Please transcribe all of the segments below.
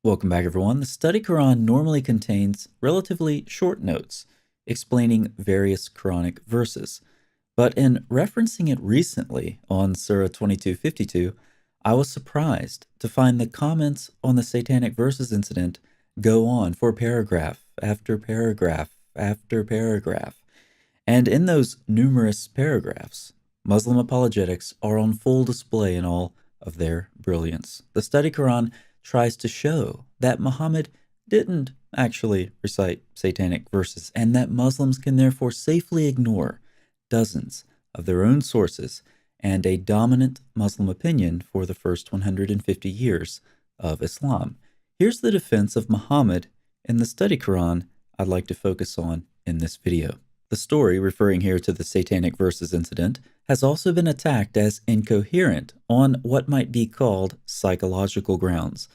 Welcome back, everyone. The study Quran normally contains relatively short notes explaining various Quranic verses, but in referencing it recently on Surah 2252, I was surprised to find the comments on the Satanic verses incident go on for paragraph after paragraph after paragraph. And in those numerous paragraphs, Muslim apologetics are on full display in all of their brilliance. The study Quran tries to show that Muhammad didn't actually recite satanic verses and that Muslims can therefore safely ignore dozens of their own sources and a dominant Muslim opinion for the first 150 years of Islam. Here's the defense of Muhammad in the study Quran I'd like to focus on in this video. The story, referring here to the Satanic verses incident, has also been attacked as incoherent on what might be called psychological grounds.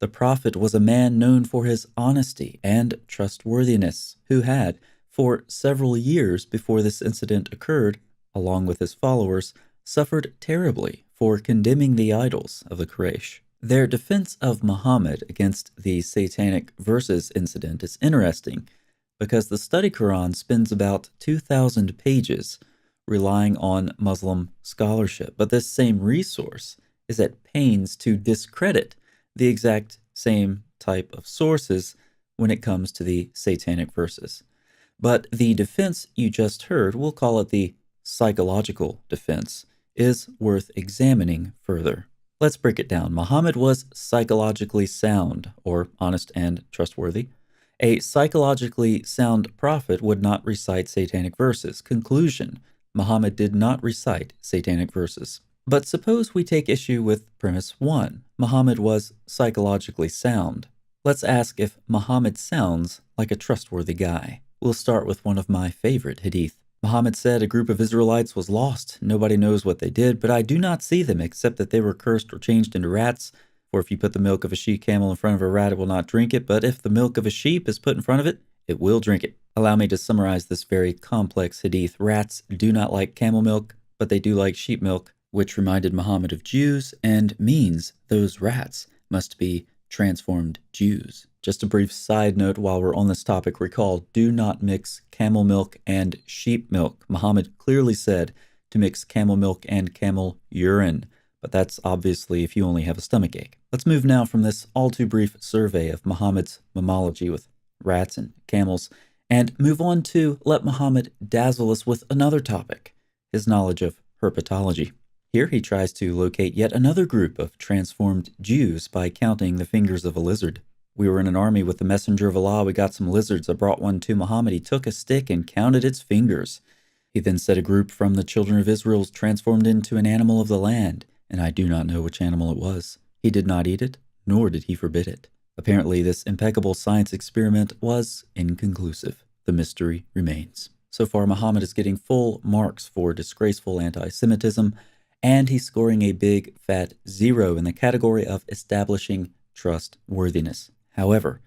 The Prophet was a man known for his honesty and trustworthiness, who had, for several years before this incident occurred, along with his followers, suffered terribly for condemning the idols of the Quraysh. Their defense of Muhammad against the Satanic verses incident is interesting, because the study Quran spends about 2,000 pages relying on Muslim scholarship, but this same resource is at pains to discredit the exact same type of sources when it comes to the Satanic verses. But the defense you just heard, we'll call it the psychological defense, is worth examining further. Let's break it down. Muhammad was psychologically sound, or honest and trustworthy. A psychologically sound prophet would not recite satanic verses. Conclusion: Muhammad did not recite satanic verses. But suppose we take issue with premise 1. Muhammad was psychologically sound. Let's ask if Muhammad sounds like a trustworthy guy. We'll start with one of my favorite hadith. Muhammad said, "A group of Israelites was lost. Nobody knows what they did, but I do not see them except that they were cursed or changed into rats. For if you put the milk of a she-camel in front of a rat, it will not drink it. But if the milk of a sheep is put in front of it, it will drink it." Allow me to summarize this very complex hadith. Rats do not like camel milk, but they do like sheep milk, which reminded Muhammad of Jews and means those rats must be transformed Jews. Just a brief side note while we're on this topic, recall, do not mix camel milk and sheep milk. Muhammad clearly said to mix camel milk and camel urine, but that's obviously if you only have a stomach ache. Let's move now from this all too brief survey of Muhammad's mammalogy with rats and camels and move on to let Muhammad dazzle us with another topic, his knowledge of herpetology. Here he tries to locate yet another group of transformed Jews by counting the fingers of a lizard. "We were in an army with the messenger of Allah. We got some lizards. I brought one to Muhammad. He took a stick and counted its fingers. He then said a group from the children of Israel was transformed into an animal of the land, and I do not know which animal it was. He did not eat it, nor did he forbid it." Apparently, this impeccable science experiment was inconclusive. The mystery remains. So far, Muhammad is getting full marks for disgraceful anti-Semitism, and he's scoring a big fat 0 in the category of establishing trustworthiness. However,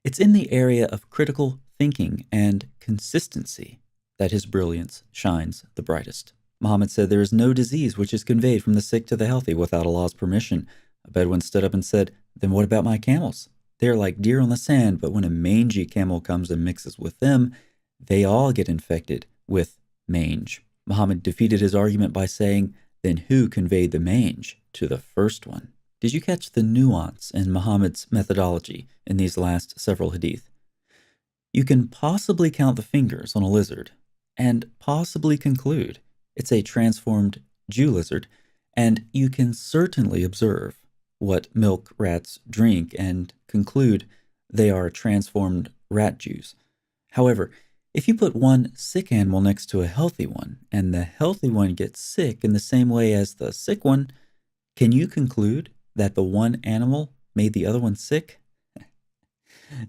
it's in the area of critical thinking and consistency that his brilliance shines the brightest. Muhammad said there is no disease which is conveyed from the sick to the healthy without Allah's permission. A Bedouin stood up and said, "Then what about my camels? They are like deer on the sand, but when a mangy camel comes and mixes with them, they all get infected with mange." Muhammad defeated his argument by saying, "Then who conveyed the mange to the first one?" Did you catch the nuance in Muhammad's methodology in these last several hadith? You can possibly count the fingers on a lizard and possibly conclude it's a transformed Jew lizard, and you can certainly observe what milk rats drink and conclude they are transformed rat Jews. However, if you put one sick animal next to a healthy one, and the healthy one gets sick in the same way as the sick one, can you conclude that the one animal made the other one sick?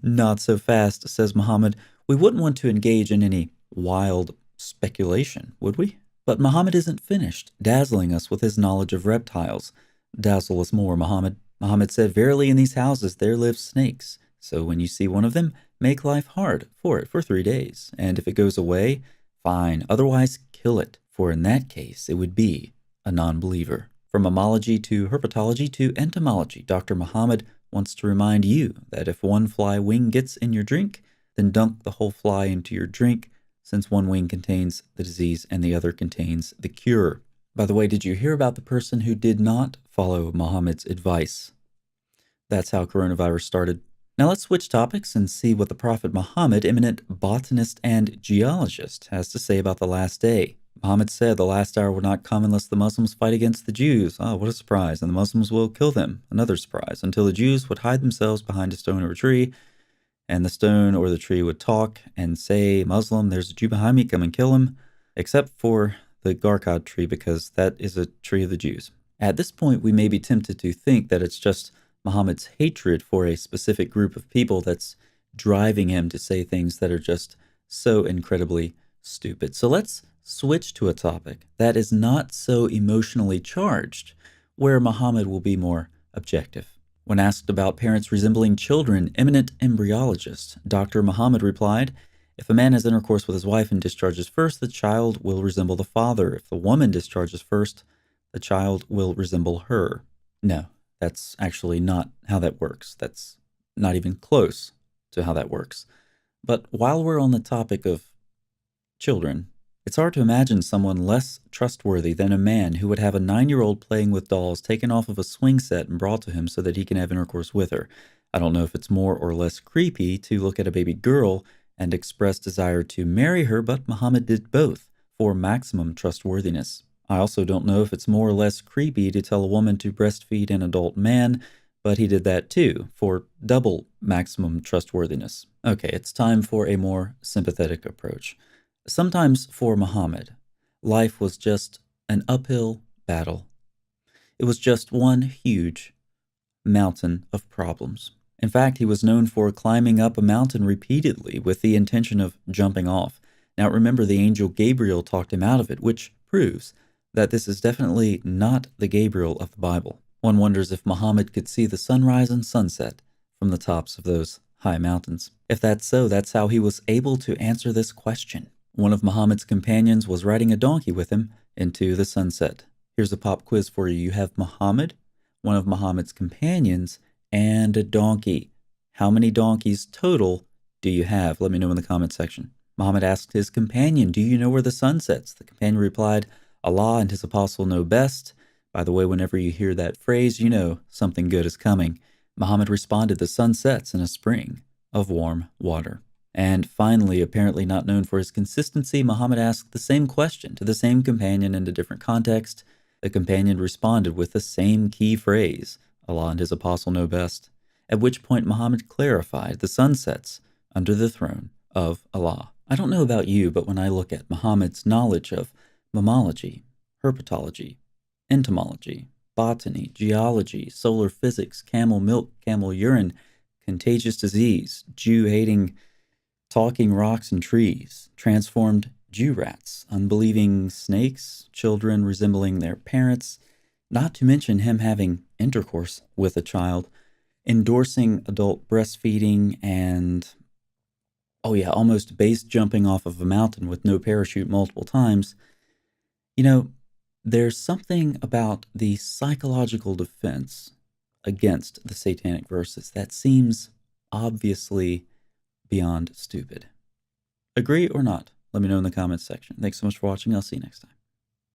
Not so fast, says Muhammad. We wouldn't want to engage in any wild speculation, would we? But Muhammad isn't finished dazzling us with his knowledge of reptiles. Dazzle us more, Muhammad. Muhammad said, "Verily in these houses there live snakes. So when you see one of them, make life hard for it for 3 days. And if it goes away, fine. Otherwise, kill it. For in that case, it would be a non-believer." From mammalogy to herpetology to entomology, Dr. Muhammad wants to remind you that if one fly wing gets in your drink, then dunk the whole fly into your drink, since one wing contains the disease and the other contains the cure. By the way, did you hear about the person who did not follow Muhammad's advice? That's how coronavirus started. Now let's switch topics and see what the Prophet Muhammad, eminent botanist and geologist, has to say about the last day. Muhammad said the last hour will not come unless the Muslims fight against the Jews. Oh, what a surprise. And the Muslims will kill them. Another surprise. Until the Jews would hide themselves behind a stone or a tree, and the stone or the tree would talk and say, Muslim, there's a Jew behind me, come and kill him, except for the Garkad tree, because that is a tree of the Jews. At this point, we may be tempted to think that it's just Muhammad's hatred for a specific group of people that's driving him to say things that are just so incredibly stupid. So let's switch to a topic that is not so emotionally charged, where Muhammad will be more objective. When asked about parents resembling children, eminent embryologist Dr. Muhammad replied, if a man has intercourse with his wife and discharges first, the child will resemble the father. If the woman discharges first, the child will resemble her. No, that's actually not how that works. That's not even close to how that works. But while we're on the topic of children, it's hard to imagine someone less trustworthy than a man who would have a 9-year-old playing with dolls taken off of a swing set and brought to him so that he can have intercourse with her. I don't know if it's more or less creepy to look at a baby girl and express desire to marry her, but Muhammad did both for maximum trustworthiness. I also don't know if it's more or less creepy to tell a woman to breastfeed an adult man, but he did that too, for double maximum trustworthiness. Okay, it's time for a more sympathetic approach. Sometimes for Muhammad, life was just an uphill battle. It was just one huge mountain of problems. In fact, he was known for climbing up a mountain repeatedly with the intention of jumping off. Now remember, the angel Gabriel talked him out of it, which proves that this is definitely not the Gabriel of the Bible. One wonders if Muhammad could see the sunrise and sunset from the tops of those high mountains. If that's so, that's how he was able to answer this question. One of Muhammad's companions was riding a donkey with him into the sunset. Here's a pop quiz for you. You have Muhammad, one of Muhammad's companions, and a donkey. How many donkeys total do you have? Let me know in the comment section. Muhammad asked his companion, do you know where the sun sets? The companion replied, Allah and his apostle know best. By the way, whenever you hear that phrase, you know something good is coming. Muhammad responded, the sun sets in a spring of warm water. And finally, apparently not known for his consistency, Muhammad asked the same question to the same companion in a different context. The companion responded with the same key phrase, Allah and his apostle know best, at which point Muhammad clarified the sun sets under the throne of Allah. I don't know about you, but when I look at Muhammad's knowledge of mammalogy, herpetology, entomology, botany, geology, solar physics, camel milk, camel urine, contagious disease, Jew-hating talking rocks and trees, transformed Jew rats, unbelieving snakes, children resembling their parents, not to mention him having intercourse with a child, endorsing adult breastfeeding, and, oh yeah, almost base jumping off of a mountain with no parachute multiple times. You know, there's something about the psychological defense against the Satanic verses that seems obviously beyond stupid. Agree or not? Let me know in the comments section. Thanks so much for watching. I'll see you next time.